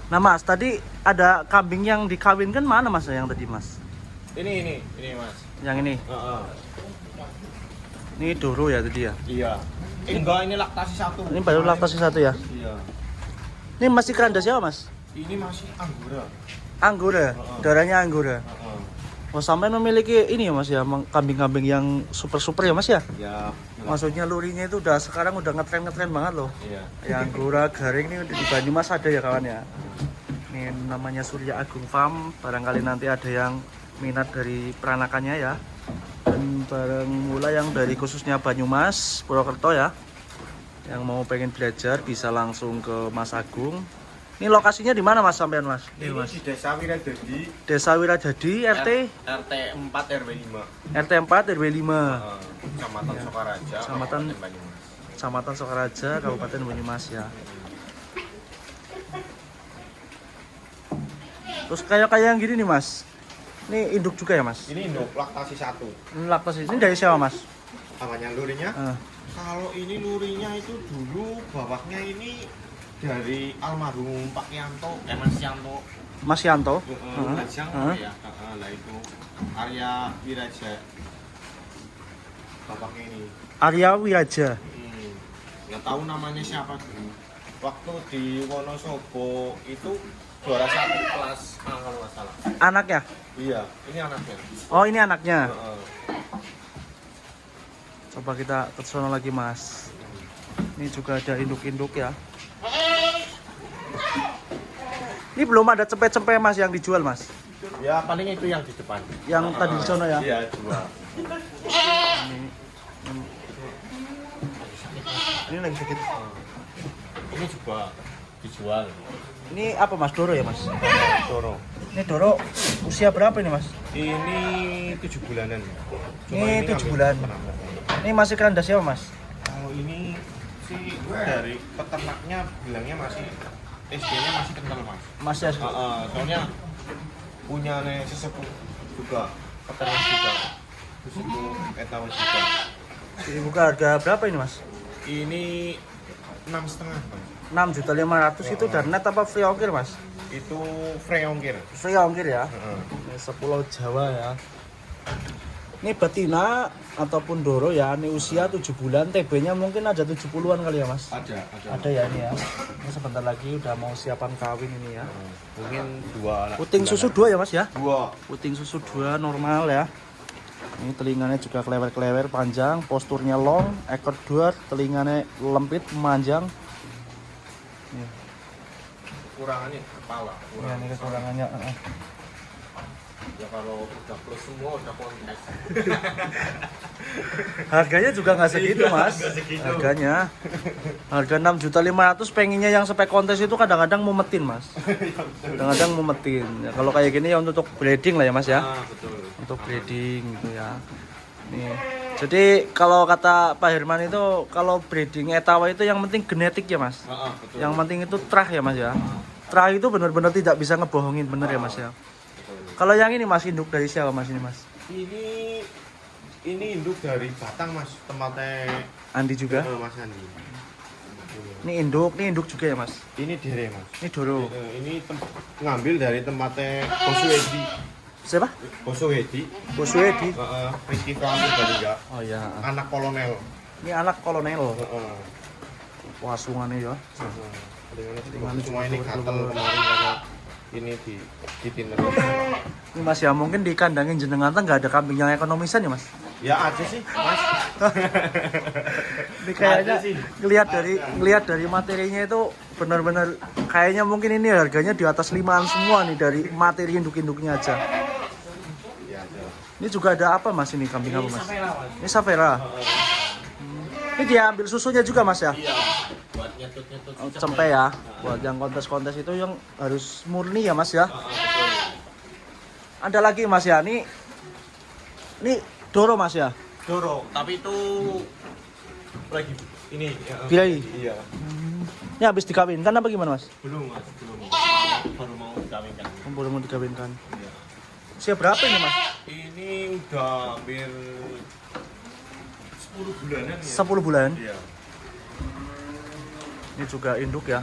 Nah mas, tadi ada kambing yang dikawinkan mana mas yang tadi mas? Ini mas. Yang ini? Ini doro ya tadi ya? Iya. Enggak, ini laktasi 1. Ini baru laktasi 1 ya? Iya. Ini masih keranda siapa mas? Ini masih Anggora. Anggora? Darahnya Anggora? Oh sampai memiliki ini ya mas ya, kambing-kambing yang super-super ya mas ya? Ya. Maksudnya lurinya itu sekarang udah ngetren banget loh. Iya. Yang Anggora garing ini di Banyumas ada ya kawan ya. Ini namanya Surya Agung Farm. Barangkali nanti ada yang minat dari peranakannya ya. Dan barang mula yang dari khususnya Banyumas, Purwokerto ya. Yang mau pengen belajar bisa langsung ke Mas Agung. Ini lokasinya di mana mas sampean mas? Ini mas. di Desa Wirajadi. Desa Wirajadi RT RT 4 RW 5. RT 4 RW 5. Kecamatan Ya. Sokaraja. Kecamatan Banyumas. Kecamatan Sokaraja, Kabupaten Banyumas ya. Terus kayak yang gini nih mas. Ini induk juga ya mas? Ini induk laktasi 1. Ini laktasi. Ini dari siapa mas? Namanya lurinya? Kalau ini lurinya itu dulu bawahnya ini dari almarhum Pak Yanto, Mas Yanto. Mas Yanto. Lajang ya. Lah itu Arya Wiraja. Bapaknya ini. Arya Wiraja. Nggak tahu namanya siapa dulu. Waktu di Wonosobo itu juara 1 kelas A kalau nggak salah. Anaknya? Iya, ini anaknya. Oh ini anaknya. Coba kita ke sana lagi mas. Ini juga ada induk-induk ya. Ini belum ada cepet-cepet mas yang dijual mas? Ya paling itu yang di depan. Yang tadi di sana ya? Iya, dua. Ini lagi sakit. Ini juga dijual. Ini apa mas? Doro ya mas? Doro. Ini Doro usia berapa ini mas? Ini 7 bulanan. Ini 7 bulan. Ini masih keranda siapa mas? Kalau ini sih dari peternaknya bilangnya masih SD-nya masih kental mas. Masih ya? Soalnya punya sesepuh juga, peternak juga. Terus itu etawas juga. Dibuka harga berapa ini mas? Ini 6,5 mas. 6.500.000 itu dari net apa free ongkir mas? Itu free ongkir. Free ongkir ya? Ini Sepulau Jawa ya. Ini betina ataupun Doro ya, ini usia 7 bulan, TB-nya mungkin ada 70-an kali ya mas? Ada. Ada ya ini ya. Ini sebentar lagi udah mau siapan kawin ini ya. Mungkin 2 Puting susu 2 ya mas ya? 2. Puting susu 2 normal ya. Ini telinganya juga klewer-klewer panjang, posturnya long, ekor 2, telinganya lempit, memanjang. Nih. Kekurangannya kepala. Ya, ini kekurangannya. Ya kalau udah plus semua udah kontes. Harganya juga nggak segitu mas. Harganya harga 6.500.000, pengennya yang spek kontes itu kadang-kadang mumetin mas. Kadang-kadang mumetin ya, kalau kayak gini ya untuk breeding lah ya mas ya. Betul. Untuk breeding gitu ya. Nih jadi kalau kata Pak Herman itu kalau breeding etawa itu yang penting genetik ya mas. Betul. Yang penting itu trah ya mas ya. Trah itu benar-benar tidak bisa ngebohongin, bener ya mas ya. Kalau yang ini mas, induk dari siapa mas ini mas? Ini induk dari Batang mas, tempatnya Andi juga? Mas Andi. Ini induk juga ya mas? Ini dere mas. Ini Doro. Ini ngambil dari tempatnya Bosu Edi. Siapa? Bosu Edi. Bosu Edi? Rizky Francis Baliga. Oh iya. Anak kolonel. Ini anak kolonel. Wasungannya ya. Cuma ini gatel kemarin karena ini di tindak. Ini mas ya, mungkin di kandangin jenengan nggak ada kambing yang ekonomisan ya mas? Ya ada sih mas. Ini kayaknya ngelihat dari materinya itu benar-benar kayaknya mungkin ini harganya di atas 5-an semua nih dari materi induk-induknya aja. Ya, ada. Ini juga ada apa mas ini kambing apa mas? Ini Savera. Ini dia ambil susunya juga mas ya? Iya. Buat nyetut-nyetut. Cempe ya. Buat yang kontes-kontes itu yang harus murni ya mas ya? Ada lagi mas ya, ini Doro mas ya? Doro, tapi itu lagi ini Birai. Iya. Ini habis dikawinkan apa gimana mas? Belum mas, belum. Baru mau dikawinkan. Baru mau dikawinkan. Iya. Usia berapa ini mas? Ini udah hampir 10 bulanan ya. 10 bulan. Iya. Ini juga induk ya.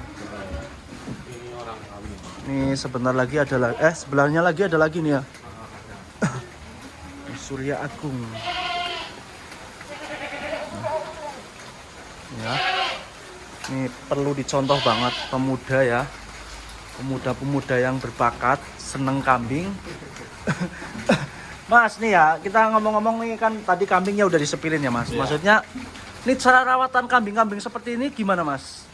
Ini orang kawin. Nih sebentar lagi ada lagi, sebelahnya lagi ada lagi nih ya. Surya Agung. Ya. Ini perlu dicontoh banget pemuda ya. Pemuda-pemuda yang berbakat, seneng kambing. Mas nih ya, kita ngomong-ngomong nih kan tadi kambingnya udah disepilin ya Mas. Iya. Maksudnya ini cara rawatan kambing-kambing seperti ini gimana Mas?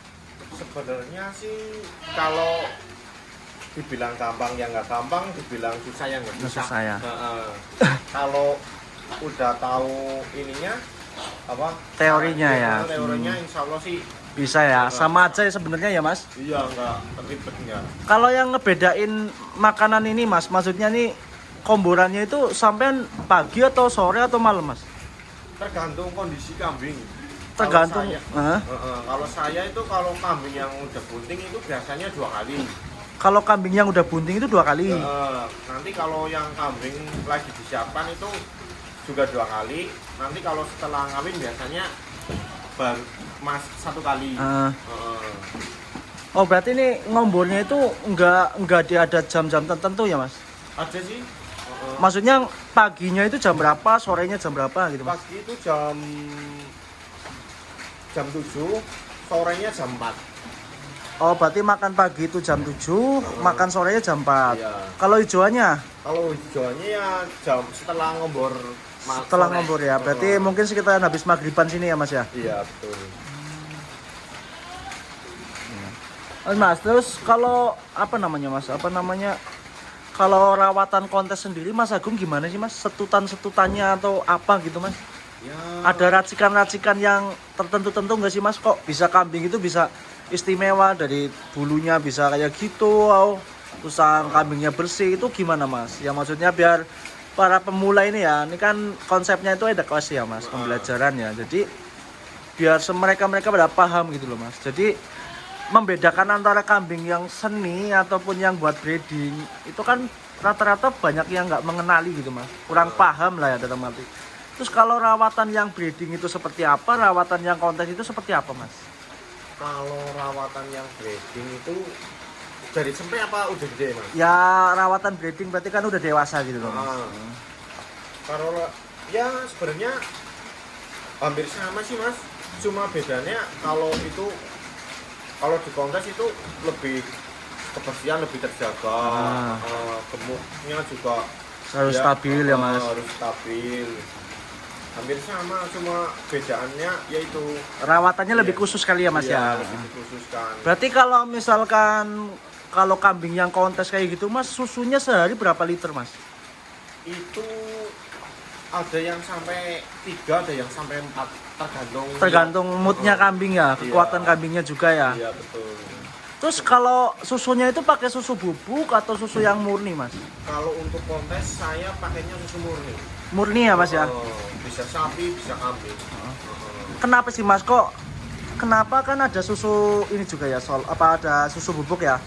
Sebenarnya sih kalau dibilang gampang ya nggak gampang, dibilang susah ya nggak susah. Susah ya. Kalau udah tahu ininya apa Teorinya ya. Teorinya insya Allah sih Bisa ya, sama aja ya sebenarnya ya Mas. iya nggak ribet nggak. Kalau yang ngebedain makanan ini Mas, maksudnya nih komborannya itu sampai pagi atau sore atau malam Mas? Tergantung kondisi kambing. Tergantung. Kalau saya itu kalau kambing yang udah bunting itu biasanya 2 kali. Kalau kambing yang udah bunting itu 2 kali. Nanti kalau yang kambing lagi disiapkan itu juga 2 kali. Nanti kalau setelah ngawin biasanya baru 1 kali. Oh berarti ini ngombornya itu nggak ada jam-jam tertentu ya Mas? Ada sih. Maksudnya paginya itu jam berapa, sorenya jam berapa gitu Mas? Pagi itu jam 7, sorenya jam 4. Oh berarti makan pagi itu jam 7, makan sorenya jam 4. Iya. Kalau hijauannya? Kalau hijauannya ya jam setelah ngombor. Setelah ngombor ya, berarti mungkin sekitar habis maghriban sini ya Mas ya? Iya betul. Mas, terus kalau apa namanya Mas? Kalau rawatan kontes sendiri Mas Agung gimana sih Mas? Setutan-setutannya atau apa gitu Mas? Ya. Ada racikan-racikan yang tertentu-tentu nggak sih Mas? Kok bisa kambing itu bisa istimewa dari bulunya bisa kayak gitu, usang kambingnya bersih itu gimana Mas? Ya maksudnya biar para pemula ini ya, ini kan konsepnya itu ada kelas ya Mas, pembelajaran ya. Jadi biar mereka pada paham gitu loh Mas. Jadi membedakan antara kambing yang seni ataupun yang buat breeding itu kan rata-rata banyak yang nggak mengenali gitu Mas, kurang paham lah ya dalam arti. Terus kalau rawatan yang breeding itu seperti apa, rawatan yang kontes itu seperti apa Mas? Kalau rawatan yang breeding itu dari sampai apa udah gede Mas? Ya rawatan breeding berarti kan udah dewasa gitu loh Mas. Kalau ya sebenarnya hampir sama sih Mas, cuma bedanya kalau di kontes itu lebih kebersihan lebih terjaga, gemuknya juga Harus stabil ya Mas. Harus stabil. Hampir sama, cuma bedaannya yaitu Rawatannya lebih khusus kali ya Mas ya. Lebih dikhususkan. Berarti kalau misalkan kalau kambing yang kontes kayak gitu Mas, susunya sehari berapa liter Mas? Itu ada yang sampai 3, ada yang sampai 4, tergantung moodnya kambing ya, kekuatan kambingnya juga ya. Iya betul. Terus kalau susunya itu pakai susu bubuk atau susu yang murni Mas? Kalau untuk kontes saya pakainya susu murni. Murni ya Mas ya? Bisa sapi, bisa kambing. Kenapa sih Mas kok? Kenapa kan ada susu ini juga ya ada susu bubuk ya?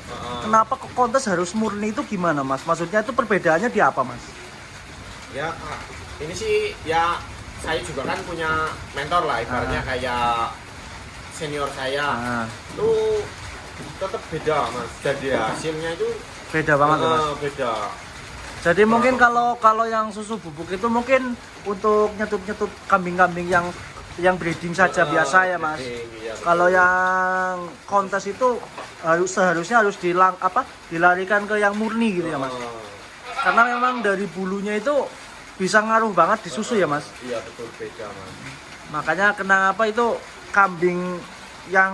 Kenapa kok kontes harus murni itu gimana Mas? Maksudnya itu perbedaannya di apa Mas? Ya ini sih ya saya juga kan punya mentor lah ibaratnya kayak senior saya. Itu tetap beda Mas. Jadi hasilnya itu beda banget ya Mas. Beda. Jadi mungkin kalau yang susu bubuk itu mungkin untuk nyetut-nyetut kambing-kambing yang breeding saja biasa ya Mas. Iya, kalau yang kontes itu seharusnya harus dilarikan ke yang murni gitu ya Mas. Karena memang dari bulunya itu bisa ngaruh banget di susu ya Mas. Iya betul beda Mas. Makanya kenapa itu kambing yang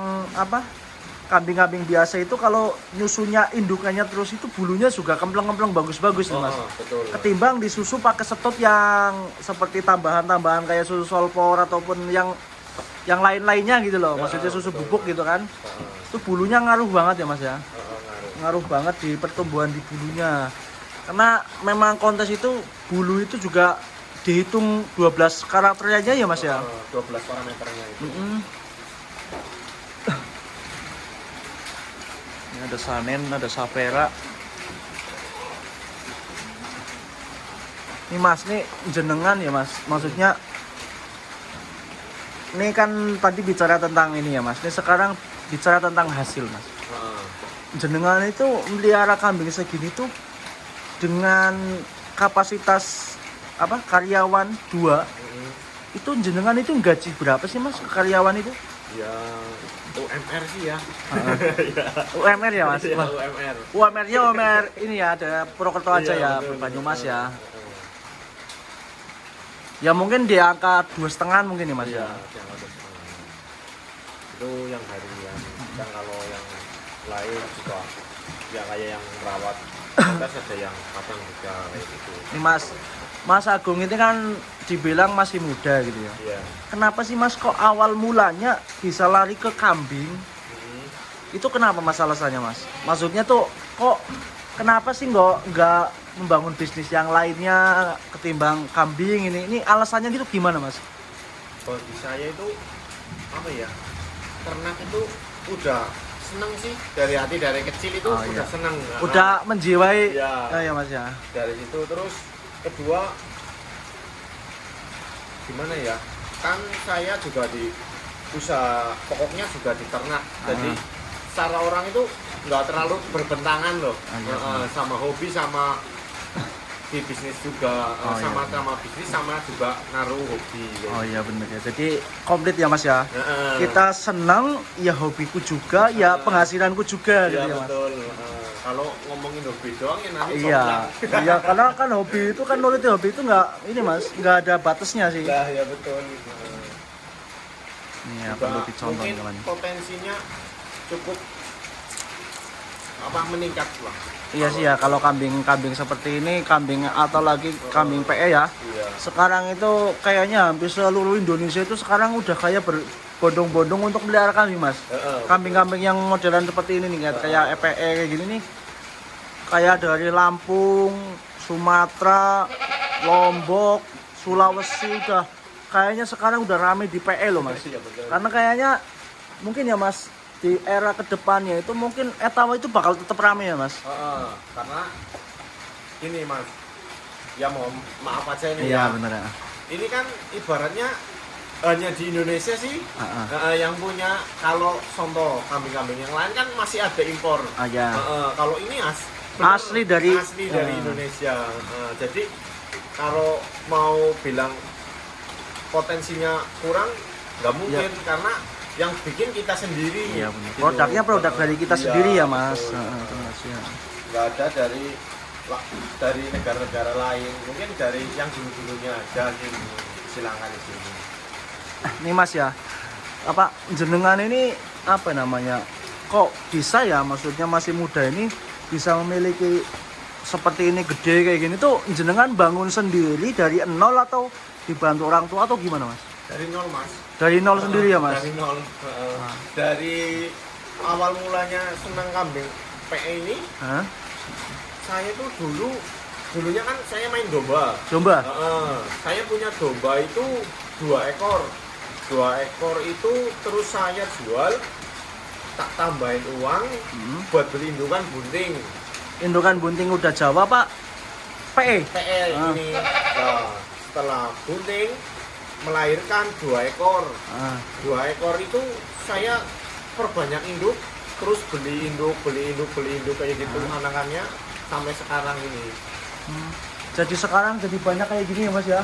kambing-kambing biasa itu kalau nyusunya indukannya terus itu bulunya juga kempleng-kempleng bagus-bagus nih Mas. Betul. Ketimbang disusu pakai setut yang seperti tambahan-tambahan kayak susu solfor ataupun yang lain-lainnya gitu loh. Maksudnya susu bubuk gitu kan. Itu bulunya ngaruh banget ya Mas ya. Ngaruh banget di pertumbuhan di bulunya. Karena memang kontes itu bulu itu juga dihitung 12 karakternya aja ya Mas ya. 12 parameternya itu. Ini ada Sanen, ada Sapera. Ini Mas, nih jenengan ya Mas. Maksudnya ini kan tadi bicara tentang ini ya Mas. Ini sekarang bicara tentang hasil Mas. jenengan itu melihara kambing segini tuh dengan kapasitas apa karyawan 2 itu jenengan itu gaji berapa sih mas karyawan itu? Ya UMR sih ya. UMR ya mas? Ya, Wah, UMR. UMR-nya UMR ini ya ada Purwokerto aja ya, betul, Banyumas betul. ya. Ya mungkin di angka 2,5 mungkin ya mas Iya, ya. yang ada itu yang harian. Dan kalau yang lain juga ya kayak yang merawat kita ada yang kadang juga kayak gitu. Ini Mas Agung ini kan dibilang masih muda gitu ya. Iya. Kenapa sih mas kok awal mulanya bisa lari ke kambing? Itu kenapa mas alasannya mas? Maksudnya tuh kok kenapa sih nggak membangun bisnis yang lainnya ketimbang kambing ini? Ini alasannya gitu gimana mas? Bagi saya itu apa ya? Ternak itu udah seneng sih dari hati dari kecil itu Oh, udah iya. seneng. Udah menjiwai Iya. ya mas ya. Dari situ terus kedua gimana ya? Kan saya juga di usaha pokoknya juga di ternak. Jadi secara orang itu nggak terlalu berbentangan loh. Iya. Sama hobi sama di bisnis juga sama bisnis sama juga naruh hobi gitu. Oh iya bener ya. Jadi komplit ya mas ya. Heeh. Kita senang ya hobiku juga ya penghasilanku juga Iya gitu ya mas. betul. Kalau ngomongin hobi doang ya nanti Iya, sombong. iya karena kan hobi itu kan menurut hobi itu nggak ini mas nggak ada batasnya sih. Lah ya betul. Ini ya Juga perlu dicontoh mungkin teman. potensinya cukup apa meningkat lah. Iya sih ya kalau kambing seperti ini kambing atau lagi kambing PE ya. Iya. Sekarang itu kayaknya hampir seluruh Indonesia itu sekarang udah kayak berbondong-bondong untuk melihara kambing mas. Kambing-kambing yang modelan seperti ini nih kayak EPE kayak gini nih. Kayak dari Lampung, Sumatera, Lombok, Sulawesi udah kayaknya sekarang udah rame di PE loh mas. Iya, betul. Karena kayaknya mungkin ya mas di era kedepannya itu mungkin etawa itu bakal tetap rame ya mas. Karena ini mas, ya maaf aja ini Iya ya. bener ya. Ini kan ibaratnya hanya di Indonesia sih yang punya. Kalau contoh kambing-kambing yang lain kan masih ada impor. Ya. Kalau ini Asli dari Indonesia. Jadi kalau mau bilang potensinya kurang nggak mungkin karena yang bikin kita sendiri. Iya benar. Gitu. Produknya produk dari kita sendiri ya mas. Betul. Ya. Nggak ada dari negara-negara lain, mungkin dari yang dulu-dulunya ada nih, silakan di sini. Nih mas ya, apa jenengan ini apa namanya? Kok bisa ya? Maksudnya masih muda ini bisa memiliki seperti ini gede kayak gini tuh jenengan bangun sendiri dari nol atau dibantu orang tua atau gimana mas? Dari nol mas. Dari nol sendiri ya mas? Dari nol. Dari awal mulanya senang kambing PE ini. Hah? Saya tuh dulunya kan saya main domba. Domba? Saya punya domba itu 2 ekor. 2 ekor itu terus saya jual, tak tambahin uang buat beli indukan bunting. Indukan bunting udah Jawa pak? PE? PE ini. Nah, setelah bunting melahirkan 2 ekor. 2 ekor itu saya perbanyak induk, terus beli induk kayak gitu anakannya sampai sekarang ini. Jadi sekarang jadi banyak kayak gini ya mas ya?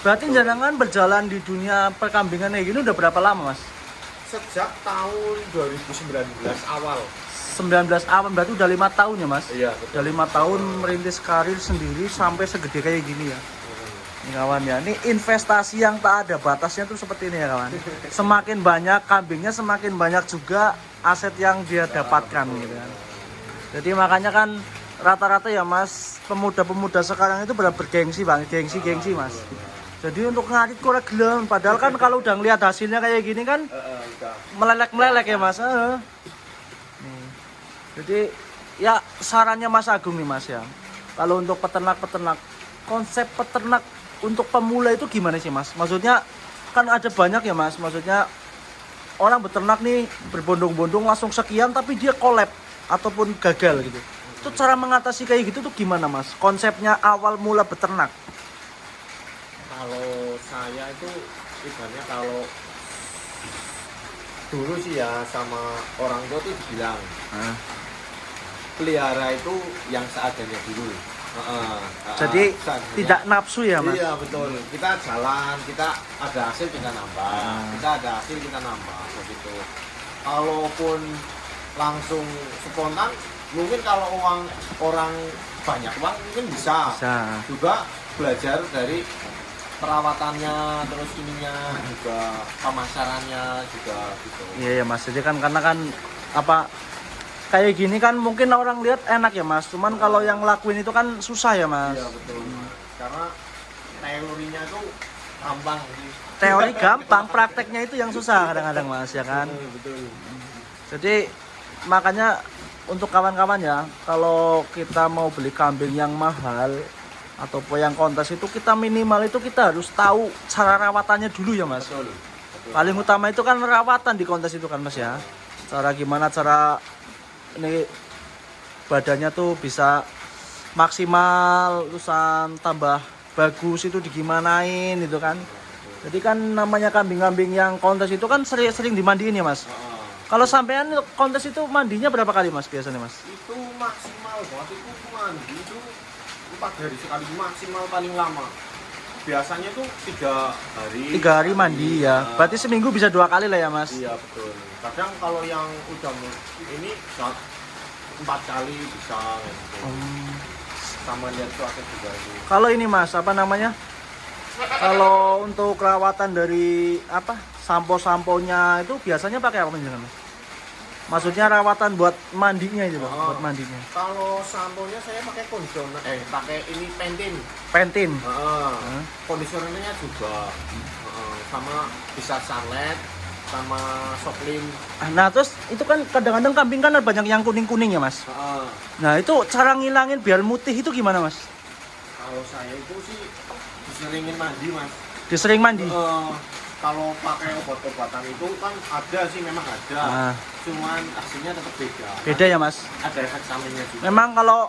Berarti jenengan berjalan di dunia perkambingan kayak gini udah berapa lama mas? Sejak tahun 2019 awal. 19 awal berarti udah 5 tahun ya mas? Iya betul. Udah 5 tahun merintis karir sendiri sampai segede kayak gini ya? Ini kawan ya, ini investasi yang tak ada batasnya tuh seperti ini ya kawan. Semakin banyak kambingnya semakin banyak juga aset yang dia dapatkan gitu kan. Jadi makanya kan rata-rata ya mas, pemuda-pemuda sekarang itu benar bergengsi bang, gengsi mas. Jadi untuk ngarit korek gelem, padahal kan kalau udah ngeliat hasilnya kayak gini kan melelek ya mas. Nih. Jadi ya sarannya Mas Agung nih mas ya, kalau untuk peternak-peternak, konsep peternak untuk pemula itu gimana sih mas? Maksudnya kan ada banyak ya mas, maksudnya orang beternak nih berbondong-bondong langsung sekian tapi dia collab ataupun gagal gitu. Itu cara mengatasi kayak gitu tuh gimana mas? Konsepnya awal mula beternak. Kalau saya itu ibaratnya kalau dulu sih ya sama orang tua tuh dibilang pelihara itu yang seadanya dulu. Jadi seadanya. tidak nafsu ya mas? Iya betul. Kita jalan, kita ada hasil kita nambah, kita ada hasil kita nambah begitu. Kalaupun langsung spontan, mungkin kalau orang banyak uang mungkin bisa. Juga belajar dari perawatannya, terus ininya juga pemasarannya juga gitu. Iya ya mas. Jadi kan karena kan apa kayak gini kan mungkin orang lihat enak ya mas. Cuman kalau yang lakuin itu kan susah ya mas. Iya betul. Karena teorinya tuh gampang sih. Teori gampang, prakteknya itu yang susah kadang-kadang mas ya kan. Betul. Jadi makanya untuk kawan-kawan ya, kalau kita mau beli kambing yang mahal ataupun yang kontes itu kita minimal itu kita harus tahu cara rawatannya dulu ya mas. Betul. Paling utama itu kan rawatan di kontes itu kan mas ya. Cara gimana cara ini badannya tuh bisa maksimal, terusan tambah bagus itu digimanain itu kan. Jadi kan namanya kambing-kambing yang kontes itu kan sering dimandiin ya mas. Kalau sampean kontes itu mandinya berapa kali mas biasanya mas? Itu maksimal banget itu mandi itu 4 hari sekali maksimal paling lama. Biasanya tuh 3 hari. 3 hari mandi ya. Berarti seminggu bisa 2 kali lah ya mas? Iya betul. Kadang kalau yang udah ini 4 kali bisa. Gitu. Sama lihat cuaca juga itu. Kalau ini mas apa namanya? Kalau untuk perawatan dari apa sampo-samponya itu biasanya pakai apa mas? Maksudnya rawatan buat mandinya itu buat mandinya. Kalau samponya saya pakai kondisioner, pakai ini Pentin. Kondisionernya juga, sama bisa sunlight, sama soklin. Nah terus itu kan kadang-kadang kambing kan ada banyak yang kuning-kuning ya mas. Nah itu cara ngilangin biar mutih itu gimana mas? Kalau saya itu sih diseringin mandi mas. Disering mandi? Kalau pakai obat-obatan itu kan ada sih memang ada, cuman hasilnya tetap beda. Beda ya mas? Ada efek sampingnya juga. Memang kalau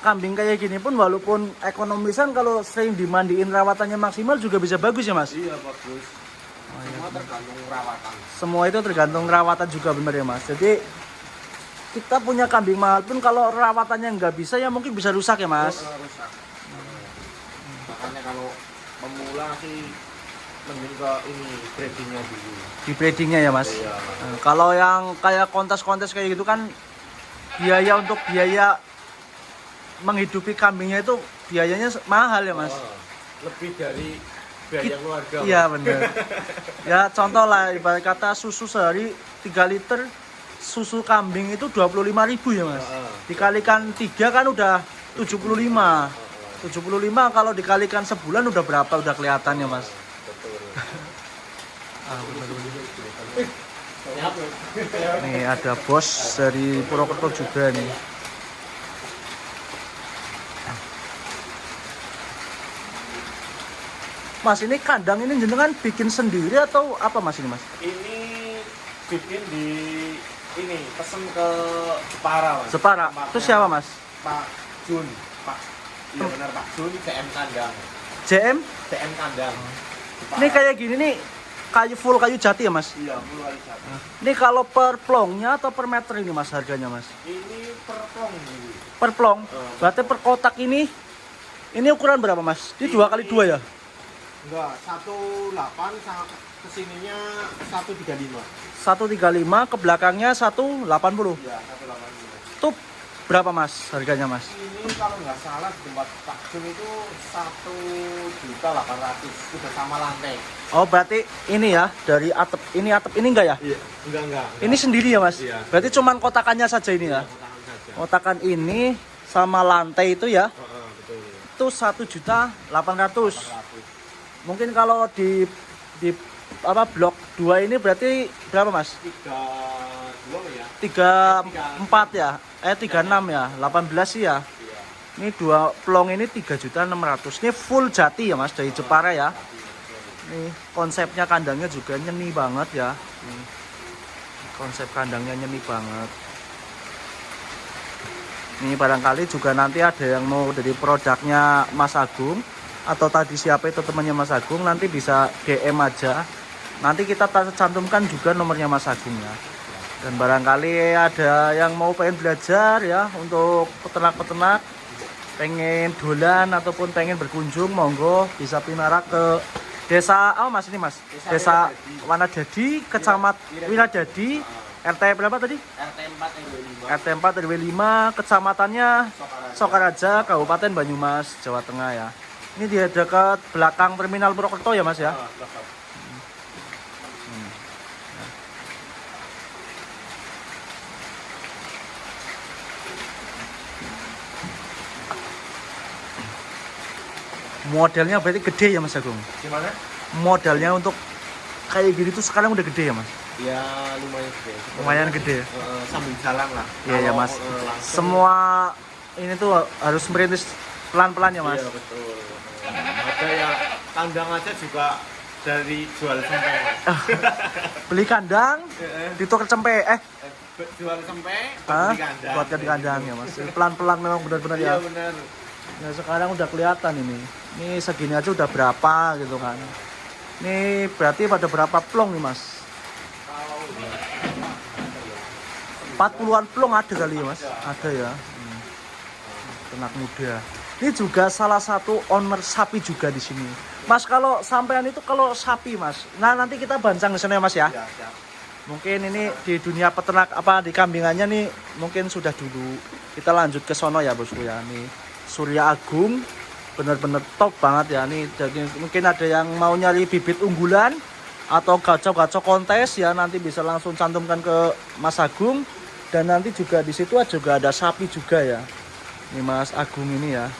kambing kayak gini pun walaupun ekonomisan kalau sering dimandiin rawatannya maksimal juga bisa bagus ya mas? Iya bagus. Semua tergantung rawatan. Semua itu tergantung rawatan juga benar ya mas. Jadi kita punya kambing mahal pun kalau rawatannya nggak bisa ya mungkin bisa rusak ya mas. Rusak. Makanya kalau pemula sih mending ke ini breedingnya dulu. Di breedingnya ya mas. Iya. Nah, kalau yang kayak kontes-kontes kayak gitu kan biaya menghidupi kambingnya itu biayanya mahal ya mas. Lebih dari biaya keluarga. Iya benar. Ya contoh lah ibarat kata susu sehari 3 liter susu kambing itu 25.000 ya mas. Dikalikan 3 kan udah 75. 75 kalau dikalikan sebulan udah berapa udah kelihatan ya mas. Nih ada bos dari Purwokerto juga nih. Mas ini kandang ini jenengan bikin sendiri atau apa mas ini mas? Ini bikin di ini pesen ke Jepara mas. Jepara. Terus siapa mas? Pak Jun. Iya benar Pak Jun CM Kandang. CM Kandang. Ini kayak gini nih full kayu jati ya mas? Iya full kayu jati. Ini kalau per plongnya atau per meter ini mas harganya mas? Ini per plong. Per plong? Berarti per kotak ini ukuran berapa mas? Ini 2x2 ya? Enggak, 18 sama kesininya 135. 135 ke belakangnya 180. Iya 180. Itu berapa mas harganya mas? Ini kalau nggak salah di tempat Pak Jun itu 1.800.000 sudah sama lantai. Oh berarti ini ya dari atap ini enggak ya? Iya, enggak. Ini sendiri ya mas? Iya. Berarti cuman kotakannya saja ini ya? Kotakan ini sama lantai itu ya? Betul. Itu 1.800.000. Mungkin kalau di apa blok 2 ini berarti berapa mas? 32 ya? 34 ya? 36 ya? 18 sih ya? Ini 2 plong ini 3.600.000. Ini full jati ya mas dari Jepara ya. Nih konsepnya kandangnya juga nyeni banget ya. Nih, konsep kandangnya nyeni banget. Ini barangkali juga nanti ada yang mau dari produknya Mas Agung atau tadi siapa itu temannya Mas Agung, nanti bisa DM aja. Nanti kita cantumkan juga nomornya Mas Agung ya. Dan barangkali ada yang mau pengen belajar ya untuk peternak-peternak, pengen dolan ataupun pengen berkunjung, monggo bisa pinarak ke desa mas ini mas, desa Wanajadi, kecamatan Winajadi, RT berapa tadi? RT 4 RW 5, kecamatannya Sokaraja, Kabupaten Banyumas, Jawa Tengah ya. Ini di dekat belakang Terminal Purwokerto ya mas ya. Modelnya berarti gede ya Mas Agung? Gimana? Modalnya untuk kayak gini tuh sekarang udah gede ya Mas? Ya lumayan gede. Lumayan gede. Sambil jalan lah. Iya ya Mas. Langsung, semua ini tuh harus merintis pelan-pelan ya Mas? Iya betul. Ada ya kandang aja juga dari jual sampai. Beli kandang, ditukar cempe. Jual sampai, Hah? beli kandang. Buat di kandang ya Mas. Pelan-pelan memang benar-benar ya. Iya benar. Nah sekarang udah kelihatan ini. Ini segini aja udah berapa gitu kan. Ini berarti pada berapa plong nih Mas? 40-an plong ada kali ya Mas? Ada ya. Ternak muda. Ini juga salah satu owner sapi juga di sini. Mas kalau sampean itu kalau sapi Mas. Nah nanti kita bancang di sana ya Mas ya. Ya, siap. Mungkin ini di dunia peternak apa di kambingannya nih mungkin sudah dulu. Kita lanjut ke sono ya bosku ya. Nih Surya Agung bener-bener top banget ya nih. Jadi mungkin ada yang mau nyari bibit unggulan atau gacor-gacor kontes ya nanti bisa langsung cantumkan ke Mas Agung. Dan nanti juga di situ juga ada sapi juga ya. Ini Mas Agung ini ya.